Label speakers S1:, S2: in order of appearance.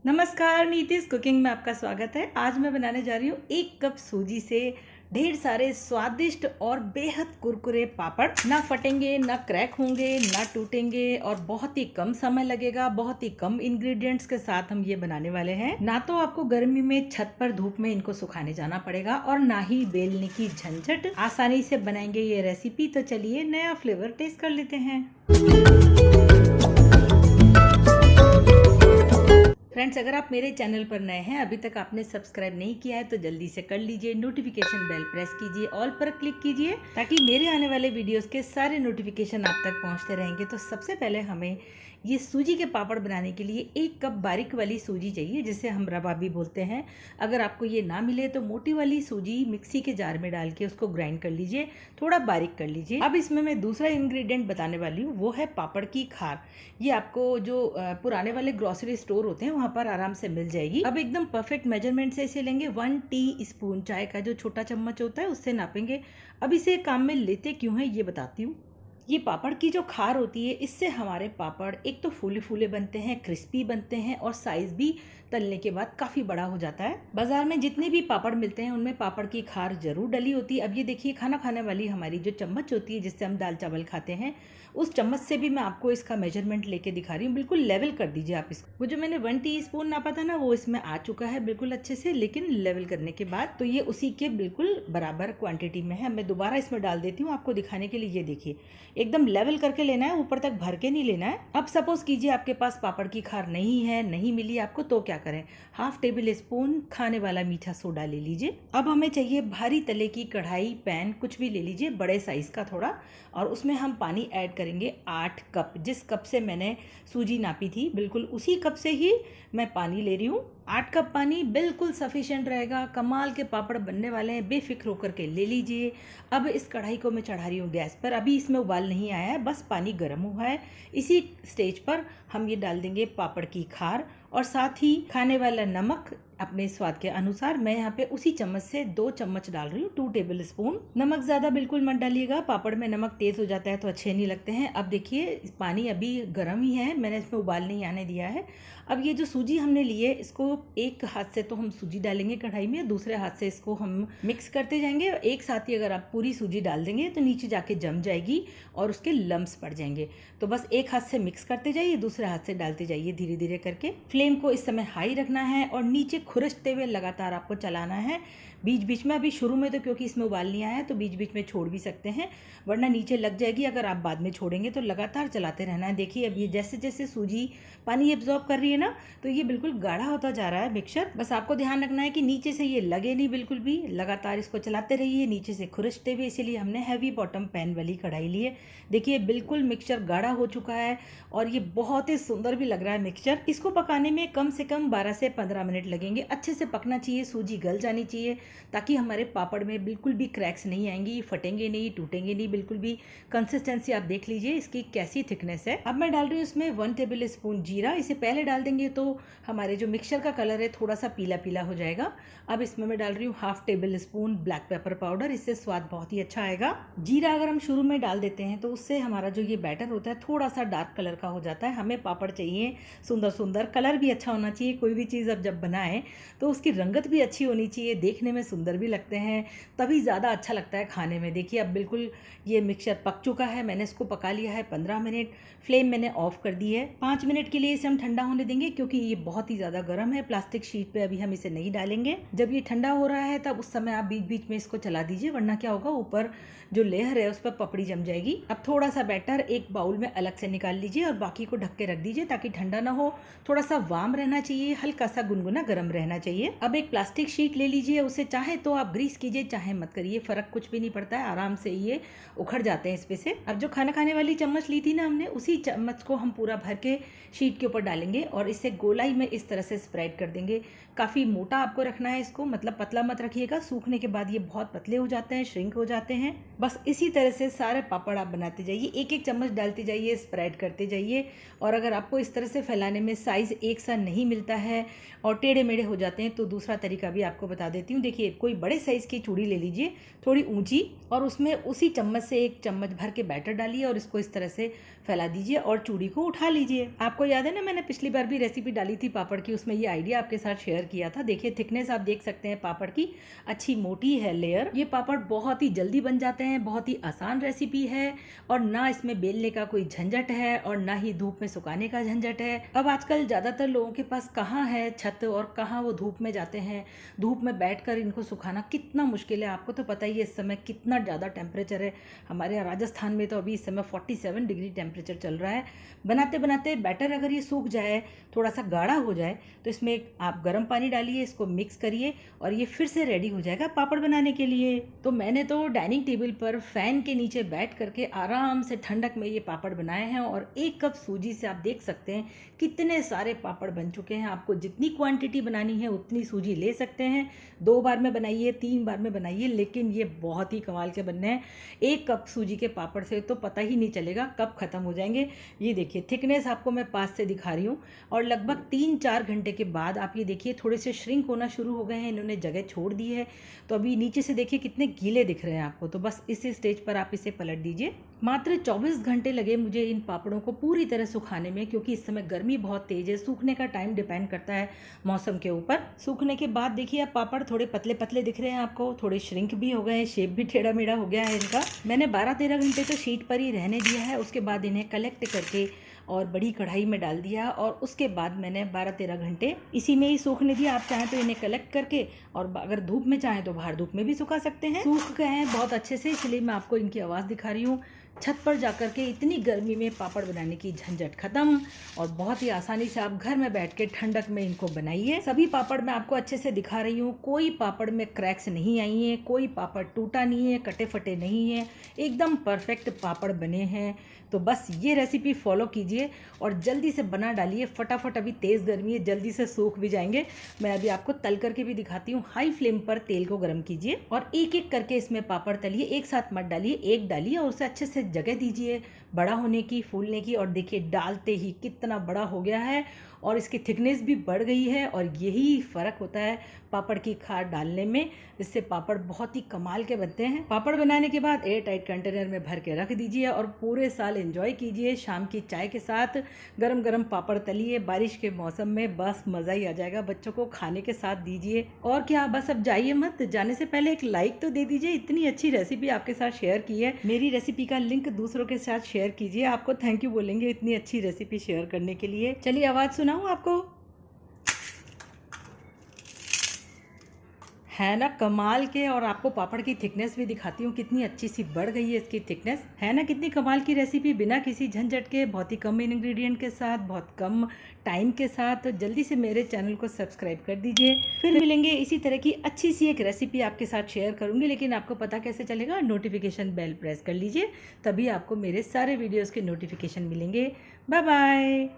S1: नमस्कार, नीतिश कुकिंग में आपका स्वागत है। आज मैं बनाने जा रही हूँ 1 कप सूजी से ढेर सारे स्वादिष्ट और बेहद कुरकुरे पापड़। ना फटेंगे, ना क्रैक होंगे, ना टूटेंगे और बहुत ही कम समय लगेगा। बहुत ही कम इंग्रेडिएंट्स के साथ हम ये बनाने वाले हैं। ना तो आपको गर्मी में छत पर धूप में इनको सुखाने जाना पड़ेगा और ना ही बेलने की झंझट। आसानी से बनाएंगे ये रेसिपी। तो चलिए नया फ्लेवर टेस्ट कर लेते हैं। फ्रेंड्स, अगर आप मेरे चैनल पर नए हैं, अभी तक आपने सब्सक्राइब नहीं किया है तो जल्दी से कर लीजिए। नोटिफिकेशन बेल प्रेस कीजिए, ऑल पर क्लिक कीजिए ताकि मेरे आने वाले वीडियोस के सारे नोटिफिकेशन आप तक पहुंचते रहेंगे। तो सबसे पहले हमें ये सूजी के पापड़ बनाने के लिए 1 कप बारीक वाली सूजी चाहिए, जिसे हम रवा भी बोलते हैं। अगर आपको ये ना मिले तो मोटी वाली सूजी मिक्सी के जार में डाल के उसको ग्राइंड कर लीजिए, थोड़ा बारीक कर लीजिए। अब इसमें मैं दूसरा इंग्रेडिएंट बताने वाली हूँ, वो है पापड़ की खार। ये आपको जो पुराने वाले ग्रोसरी स्टोर होते हैं वहाँ पर आराम से मिल जाएगी। अब एकदम परफेक्ट मेजरमेंट से इसे लेंगे। 1 टीस्पून चाय का जो छोटा चम्मच होता है उससे नापेंगे। अब इसे काम में लेते क्यों है ये बताती हूँ। ये पापड़ की जो खार होती है, इससे हमारे पापड़ एक तो फूले फूले बनते हैं, क्रिस्पी बनते हैं और साइज भी तलने के बाद काफ़ी बड़ा हो जाता है। बाजार में जितने भी पापड़ मिलते हैं उनमें पापड़ की खार जरूर डली होती है। अब ये देखिए, खाना खाने वाली हमारी जो चम्मच होती है जिससे हम दाल चावल खाते हैं, उस चम्मच से भी मैं आपको इसका मेजरमेंट लेके दिखा रही हूँ। बिल्कुल लेवल कर दीजिए आप इसको। वो जो मैंने 1 टीस्पून नापा था ना, वो इसमें आ चुका है बिल्कुल अच्छे से, लेकिन लेवल करने के बाद तो ये उसी के बिल्कुल बराबर क्वांटिटी में है। मैं दोबारा इसमें डाल देती हूँ आपको दिखाने के लिए। ये देखिए, एकदम लेवल करके लेना है, ऊपर तक भर के नहीं लेना है। अब सपोज कीजिए आपके पास पापड़ की खार नहीं है, नहीं मिली आपको, तो क्या करें, 1/2 टेबल स्पून खाने वाला मीठा सोडा ले लीजिए। अब हमें चाहिए भारी तले की कढ़ाई, पैन, कुछ भी ले लीजिए बड़े साइज का थोड़ा, और उसमें हम पानी ऐड करेंगे 8 कप। जिस कप से मैंने सूजी नापी थी बिल्कुल उसी कप से ही मैं पानी ले रही हूँ। 8 कप पानी बिल्कुल सफिशिएंट रहेगा। कमाल के पापड़ बनने वाले हैं, बेफिक्र होकर के ले लीजिए। अब इस कढ़ाई को मैं चढ़ा रही हूँ गैस पर। अभी इसमें उबाल नहीं आया है, बस पानी गर्म हुआ है। इसी स्टेज पर हम ये डाल देंगे पापड़ की खार और साथ ही खाने वाला नमक अपने स्वाद के अनुसार। मैं यहाँ पे उसी चम्मच से 2 चम्मच डाल रही हूँ, 2 टेबल स्पून। नमक ज़्यादा बिल्कुल मत डालिएगा, पापड़ में नमक तेज़ हो जाता है तो अच्छे नहीं लगते हैं। अब देखिए, पानी अभी गर्म ही है, मैंने इसमें उबाल नहीं आने दिया है। अब ये जो सूजी हमने ली है, इसको एक हाथ से तो हम सूजी डालेंगे कढ़ाई में, दूसरे हाथ से इसको हम मिक्स करते जाएंगे। एक साथ ही अगर आप पूरी सूजी डाल देंगे तो नीचे जाके जम जाएगी और उसके लम्स पड़ जाएंगे। तो बस एक हाथ से मिक्स करते जाइए, दूसरे हाथ से डालते जाइए धीरे धीरे करके। फ्लेम को इस समय हाई रखना है और नीचे खुरसते हुए लगातार आपको चलाना है। बीच बीच में, अभी शुरू में तो क्योंकि इसमें उबाल नहीं आया है तो बीच बीच में छोड़ भी सकते हैं, वरना नीचे लग जाएगी अगर आप बाद में छोड़ेंगे। तो लगातार चलाते रहना है। देखिए, अब ये जैसे जैसे सूजी पानी एब्जॉर्ब कर रही है ना, तो ये बिल्कुल गाढ़ा होता जा रहा है मिक्सचर। बस आपको ध्यान रखना है कि नीचे से ये लगे नहीं बिल्कुल भी। लगातार इसको चलाते रहिए नीचे से खुरसते हुए, इसीलिए हमने हैवी बॉटम पैन वाली कढ़ाई ली है। देखिए, बिल्कुल मिक्सचर गाढ़ा हो चुका है और ये बहुत ही सुंदर भी लग रहा है मिक्सचर। इसको पकाने में कम से कम 12 से 15 मिनट लगेंगे। अच्छे से पकना चाहिए, सूजी गल जानी चाहिए, ताकि हमारे पापड़ में बिल्कुल भी क्रैक्स नहीं आएंगी, फटेंगे नहीं, टूटेंगे नहीं बिल्कुल भी। कंसिस्टेंसी आप देख लीजिए इसकी कैसी थिकनेस है। अब मैं डाल रही हूँ इसमें 1 टेबल स्पून जीरा। इसे पहले डाल देंगे तो हमारे जो मिक्सचर का कलर है थोड़ा सा पीला पीला हो जाएगा। अब इसमें मैं डाल रही हूँ 1/2 table spoon black pepper powder. इससे स्वाद बहुत ही अच्छा आएगा। जीरा अगर हम शुरू में डाल देते हैं तो उससे हमारा जो ये बैटर होता है थोड़ा सा डार्क कलर का हो जाता है। हमें पापड़ चाहिए सुंदर सुंदर, कलर भी अच्छा होना चाहिए। कोई भी चीज़ अब जब बनाएं तो उसकी रंगत भी अच्छी होनी चाहिए, देखने में सुंदर भी लगते हैं, तभी ज़्यादा अच्छा लगता है खाने में। देखिए, अब बिल्कुल ये मिक्सचर पक चुका है। मैंने इसको पका लिया है 15 मिनट। फ्लेम मैंने ऑफ कर दी है। 5 मिनट के लिए इसे हम ठंडा होने देंगे, क्योंकि ये बहुत ही ज़्यादा गर्म है। प्लास्टिक शीट पे अभी हम इसे नहीं डालेंगे। जब ये ठंडा हो रहा है तब उस समय आप बीच बीच में इसको चला दीजिए, वरना क्या होगा, ऊपर जो लेयर है उस पर पपड़ी जम जाएगी। अब थोड़ा सा बैटर एक बाउल में अलग से निकाल लीजिए और बाकी को ढक के रख दीजिए, ताकि ठंडा ना हो। थोड़ा सा वार्म रहना चाहिए, हल्का सा गुनगुना गर्म रहना चाहिए। अब एक प्लास्टिक शीट ले लीजिए, उसे चाहे तो आप ग्रीस कीजिए चाहे मत करिए, फर्क कुछ भी नहीं पड़ता है, आराम से ये उखड़ जाते हैं इस पे से। अब जो खाना खाने वाली चम्मच ली थी ना हमने, उसी चम्मच को हम पूरा भर के शीट के ऊपर डालेंगे और इसे गोलाई में इस तरह से स्प्रेड कर देंगे। काफ़ी मोटा आपको रखना है इसको, मतलब पतला मत रखिएगा, सूखने के बाद ये बहुत पतले हो जाते हैं, श्रिंक हो जाते हैं। बस इसी तरह से सारे पापड़ आप बनाते जाइए, एक एक चम्मच डालते जाइए, स्प्रेड करते जाइए। और अगर आपको इस तरह से फैलाने में साइज़ एक एक सा नहीं मिलता है और टेढ़े मेढ़े हो जाते हैं, तो दूसरा तरीका भी आपको बता देती हूँ। देखिए, कोई बड़े साइज़ की चूड़ी ले लीजिए, थोड़ी ऊंची, और उसमें उसी चम्मच से 1 चम्मच भर के बैटर डालिए और इसको इस तरह से फैला दीजिए और चूड़ी को उठा लीजिए। आपको याद है ना, मैंने पिछली बार भी रेसिपी डाली थी पापड़ की, उसमें ये आइडिया आपके साथ शेयर किया था। देखिए, थिकनेस आप देख सकते हैं पापड़ की, अच्छी मोटी है लेयर। ये पापड़ बहुत ही जल्दी बन जाते हैं, बहुत ही आसान रेसिपी है और ना इसमें बेलने का कोई झंझट है और ना ही धूप में सुखाने का झंझट है। अब आजकल ज़्यादातर लोगों के पास कहाँ है छत और कहाँ वो धूप में जाते हैं। धूप में बैठकर इनको सुखाना कितना मुश्किल है। आपको तो पता ही है इस समय कितना ज़्यादा टेम्परेचर है। हमारे यहाँ राजस्थान में तो अभी इस समय 47 डिग्री टेम्परेचर चल रहा है। बनाते बनाते बैटर अगर ये सूख जाए, थोड़ा सा गाढ़ा हो जाए, तो इसमें आप गर्म पानी डालिए, इसको मिक्स करिए और ये फिर से रेडी हो जाएगा पापड़ बनाने के लिए। तो मैंने तो डाइनिंग टेबल पर फैन के नीचे बैठ करके आराम से ठंडक में ये पापड़ बनाए हैं और 1 कप सूजी से आप देख सकते हैं कितने सारे पापड़ बन चुके हैं। आपको जितनी क्वांटिटी बनानी है उतनी सूजी ले सकते हैं। 2 बार में बनाइए, 3 बार में बनाइए, लेकिन ये बहुत ही कमाल के बनने हैं। 1 कप सूजी के पापड़ से तो पता ही नहीं चलेगा कब ख़त्म हो जाएंगे। ये देखिए, थिकनेस आपको मैं पास से दिखा रही हूँ और लगभग 3-4 घंटे के बाद आप ये देखिए थोड़े से श्रिंक होना शुरू हो गए हैं, इन्होंने जगह छोड़ दी है। तो अभी नीचे से देखिए कितने गीले दिख रहे हैं आपको। तो बस इस स्टेज पर आप इसे पलट दीजिए। मात्र 24 घंटे लगे मुझे इन पापड़ों को पूरी तरह सुखाने में, क्योंकि इस समय गर्मी बहुत तेज़ है। सूखने का टाइम डिपेंड करता है मौसम के ऊपर। सूखने के बाद देखिए अब पापड़ थोड़े पतले पतले दिख रहे हैं आपको, थोड़े श्रिंक भी हो गए हैं, शेप भी टेढ़ा मेढ़ा हो गया है इनका। मैंने 12-13 घंटे तो शीट पर ही रहने दिया है। उसके बाद इन्हें कलेक्ट करके और बड़ी कढ़ाई में डाल दिया और उसके बाद मैंने 12-13 घंटे इसी में ही सूखने दिया। आप चाहें तो इन्हें कलेक्ट करके और अगर धूप में चाहें तो बाहर धूप में भी सुखा सकते हैं। सूख गए हैं बहुत अच्छे से, इसलिए मैं आपको इनकी आवाज़ दिखा रही हूँ। छत पर जाकर के इतनी गर्मी में पापड़ बनाने की झंझट खत्म और बहुत ही आसानी से आप घर में बैठ के ठंडक में इनको बनाइए। सभी पापड़ मैं आपको अच्छे से दिखा रही हूँ, कोई पापड़ में क्रैक्स नहीं आई हैं, कोई पापड़ टूटा नहीं है, कटे फटे नहीं है, एकदम परफेक्ट पापड़ बने हैं। तो बस ये रेसिपी फॉलो कीजिए और जल्दी से बना डालिए फटाफट। अभी तेज़ गर्मी है, जल्दी से सूख भी जाएंगे। मैं अभी आपको तल करके भी दिखाती हूँ। हाई फ्लेम पर तेल को गर्म कीजिए और एक एक करके इसमें पापड़ तलिए। एक साथ मत डालिए, एक डालिए और उसे अच्छे से जगह दीजिए बड़ा होने की, फूलने की। और देखिए डालते ही कितना बड़ा हो गया है और इसकी थिकनेस भी बढ़ गई है। और यही फ़र्क होता है पापड़ की खाद डालने में, इससे पापड़ बहुत ही कमाल के बनते हैं। पापड़ बनाने के बाद एयर टाइट कंटेनर में भर के रख दीजिए और पूरे साल एंजॉय कीजिए। शाम की चाय के साथ गरम गरम पापड़ तलिए बारिश के मौसम में, बस मज़ा ही आ जाएगा। बच्चों को खाने के साथ दीजिए। और क्या, बस अब जाइए मत, जाने से पहले एक लाइक तो दे दीजिए। इतनी अच्छी रेसिपी आपके साथ शेयर की है। मेरी रेसिपी का लिंक दूसरों के साथ शेयर कीजिए, आपको थैंक यू बोलेंगे इतनी अच्छी रेसिपी शेयर करने के लिए। चलिए आवाज़ सुनाऊँ आपको, है ना कमाल के। और आपको पापड़ की थिकनेस भी दिखाती हूँ, कितनी अच्छी सी बढ़ गई है इसकी थिकनेस, है ना। कितनी कमाल की रेसिपी, बिना किसी झंझट के, बहुत ही कम इंग्रेडिएंट के साथ, बहुत कम टाइम के साथ। तो जल्दी से मेरे चैनल को सब्सक्राइब कर दीजिए। फिर मिलेंगे इसी तरह की अच्छी सी एक रेसिपी आपके साथ शेयर करूँगी। लेकिन आपको पता कैसे चलेगा, नोटिफिकेशन बेल प्रेस कर लीजिए, तभी आपको मेरे सारे वीडियोज़ के नोटिफिकेशन मिलेंगे। Bye bye.